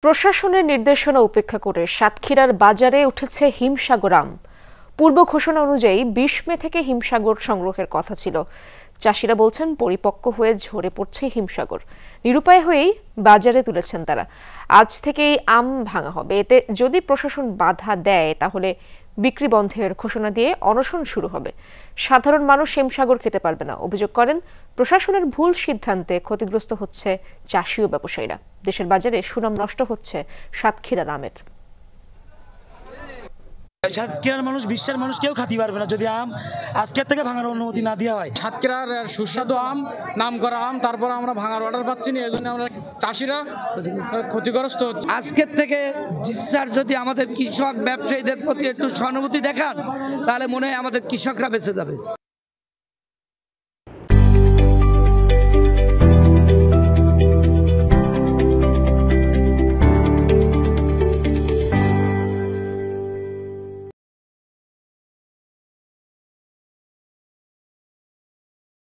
প্রশাসনের নির্দেশনা উপেক্ষা করে সাতক্ষীরার বাজারে উঠেছে হিমসাগর আম। পূর্ব ঘোষণা অনুযায়ী ২০ মে থেকে হিমসাগর সংগ্রহের কথা ছিল। চাষিরা বলছেন পরিপক্ক হয়ে ঝরে পড়ছে হিমসাগর। নিরুপায় হয়েই বাজারে তুলেছেন তারা। আজ থেকেই আম ভাঙা হবে। এতে যদি প্রশাসন বাধা দেয় তাহলে বিক্রি বন্ধের ঘোষণা দিয়ে অনশন শুরু হবে। সাধারণ মানুষ হিমসাগর খেতে পারবে না। অভিযোগ করেন প্রশাসনের ভুল সিদ্ধান্তে ক্ষতিগ্রস্ত হচ্ছে চাষি ও ব্যবসায়ীরা। দেশের বাজারে সুনাম নষ্ট হচ্ছে সাতক্ষীরার আমের। সাতক্ষীরার মানুষ, বিশ্বের মানুষ কেউ খাতে পারবে না যদি আম আজকের থেকে ভাঙার অনুমতি না দেওয়া হয়। সাতক্ষীরার সুস্বাদু আম, নাম করা আম, তারপর আমরা ভাঙার অর্ডার পাচ্ছি না, এই জন্য আমরা চাষিরা ক্ষতিগ্রস্ত হচ্ছে। আজকের থেকে স্যার যদি আমাদের কৃষক ব্যবসায়ীদের প্রতি একটু সহানুভূতি দেখান তাহলে মনে হয় আমাদের কৃষকরা বেঁচে যাবে।